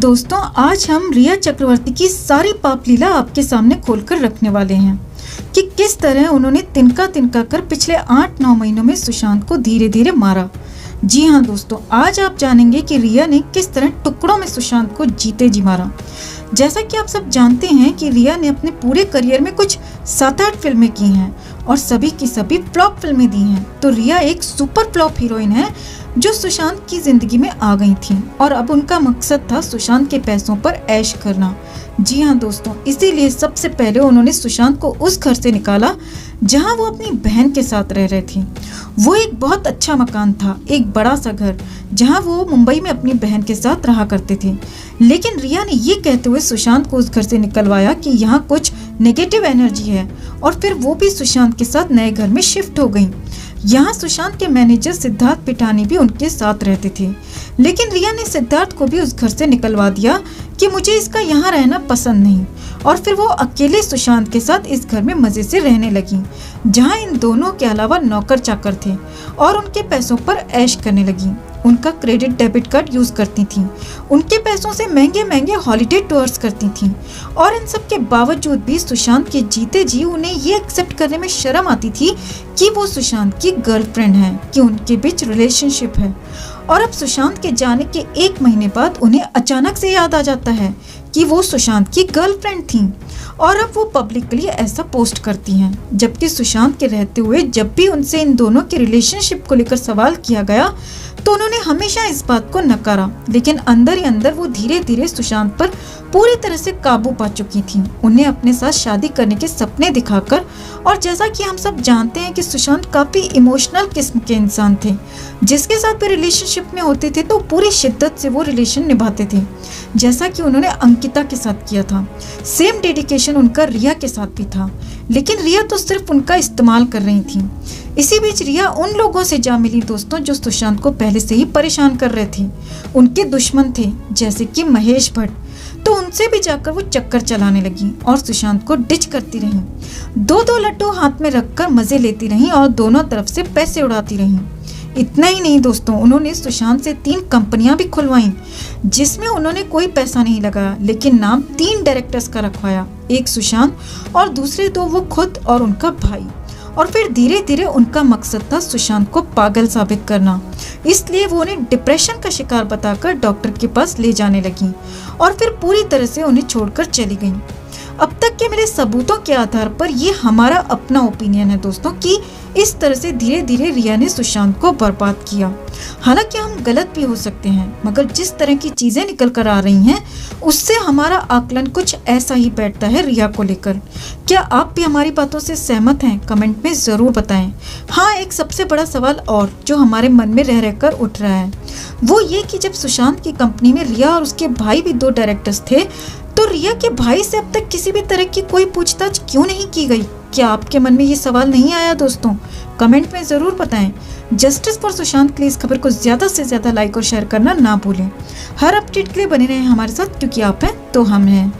दोस्तों, आज हम रिया चक्रवर्ती की सारी पाप लीला आपके सामने खोलकर रखने वाले हैं कि किस तरह उन्होंने तिनका तिनका कर पिछले 8-9 महीनों में सुशांत को धीरे धीरे मारा। जी हाँ दोस्तों, आज आप जानेंगे कि रिया ने किस तरह टुकड़ों में सुशांत को जीते जी मारा। जैसा कि आप सब जानते हैं कि रिया ने अपने पूरे करियर में कुछ 7-8 फिल्में की हैं और सभी की सभी फ्लॉप फिल्में दी हैं। तो रिया एक सुपर फ्लॉप हीरोइन है जो सुशांत की जिंदगी में आ गई थी और अब उनका मकसद था सुशांत के पैसों पर ऐश करना। जी हाँ दोस्तों, इसीलिए सबसे पहले उन्होंने सुशांत को उस घर से निकाला जहां वो अपनी बहन के साथ रह रहे थे। वो एक बहुत अच्छा मकान था, एक बड़ा सा घर जहां वो मुंबई में अपनी बहन के साथ रहा करते थे। लेकिन रिया ने ये कहते हुए सुशांत को उस घर से निकलवाया कि यहाँ कुछ नेगेटिव एनर्जी है और फिर वो भी सुशांत के साथ नए घर में शिफ्ट हो गई। यहाँ सुशांत के मैनेजर सिद्धार्थ पिठानी भी उनके साथ रहते थे। लेकिन रिया ने सिद्धार्थ को भी उस घर से निकलवा दिया कि मुझे इसका यहाँ रहना पसंद नहीं, और फिर वो अकेले सुशांत के साथ इस घर में मजे से रहने लगी जहाँ इन दोनों के अलावा नौकर चाकर थे और उनके पैसों पर ऐश करने लगी। उनका क्रेडिट डेबिट कार्ड यूज करती थी, उनके पैसों से महंगे महंगे हॉलिडे टूर्स करती थी और इन सब के बावजूद भी सुशांत के जीते जी उन्हें ये एक्सेप्ट करने में शर्म आती थी कि वो सुशांत की गर्लफ्रेंड है, कि उनके बीच रिलेशनशिप है। और अब सुशांत के जाने के 1 महीने बाद उन्हें अचानक से याद आ जाता है कि वो सुशांत की गर्लफ्रेंड थी और अब वो पब्लिकली ऐसा पोस्ट करती हैं। जबकि सुशांत के रहते हुए जब भी उनसे इन दोनों के रिलेशनशिप को लेकर सवाल किया गया तो उन्होंने हमेशा इस बात को नकारा। लेकिन अंदर ही अंदर वो धीरे धीरे सुशांत पर पूरी तरह से काबू पा चुकी थी, उन्हें अपने साथ शादी करने के सपने दिखाकर। और जैसा कि हम सब जानते हैं कि सुशांत काफी इमोशनल किस्म के इंसान थे, जिसके साथ भी रिलेशनशिप में होते थे तो पूरी शिद्दत से वो रिलेशन निभाते थे, जैसा कि उन्होंने अंकिता के साथ किया था। सेम डेडिकेशन उनका रिया के साथ भी था, लेकिन रिया तो सिर्फ उनका इस्तेमाल कर रही थी। इसी बीच रिया उन लोगों से जा मिली दोस्तों जो सुशांत को पहले से ही परेशान कर रहे थे, उनके दुश्मन थे जैसे कि महेश भट्ट। तो उनसे भी जाकर वो चक्कर चलाने लगी और सुशांत को डिच करती रही, 2-2 लड्डू हाथ में रखकर मजे लेती रही और दोनों तरफ से पैसे उड़ाती रही। इतना ही नहीं दोस्तों, उन्होंने सुशांत से 3 कंपनियां भी खुलवाई जिसमें उन्होंने कोई पैसा नहीं लगाया, लेकिन नाम 3 डायरेक्टर्स का रखवाया, एक सुशांत और दूसरे 2 वो खुद और उनका भाई। और फिर धीरे धीरे उनका मकसद था सुशांत को पागल साबित करना, इसलिए वो उन्हें डिप्रेशन का शिकार बताकर डॉक्टर के पास ले जाने लगी और फिर पूरी तरह से उन्हें छोड़कर चली गई। अब तक के मेरे सबूतों के आधार पर ये हमारा अपना ओपिनियन है दोस्तों कि इस तरह से धीरे धीरे रिया ने सुशांत को बर्बाद किया। हालांकि हम गलत भी हो सकते हैं, मगर जिस तरह की चीजें निकल कर आ रही हैं उससे हमारा आकलन कुछ ऐसा ही बैठता है रिया को लेकर। क्या आप भी हमारी बातों से सहमत हैं? कमेंट में जरूर बताएं। हाँ, एक सबसे बड़ा सवाल और जो हमारे मन में रह रहकर उठ रहा है वो ये कि जब सुशांत की कंपनी में रिया और उसके भाई भी 2 डायरेक्टर्स थे तो रिया के भाई से अब तक किसी भी तरह की कोई पूछताछ क्यों नहीं की गई? क्या आपके मन में ये सवाल नहीं आया दोस्तों? कमेंट में जरूर बताएं। जस्टिस फॉर सुशांत के लिए इस खबर को ज्यादा से ज्यादा लाइक और शेयर करना ना भूलें। हर अपडेट के लिए बने रहें हमारे साथ, क्योंकि आप हैं तो हम हैं।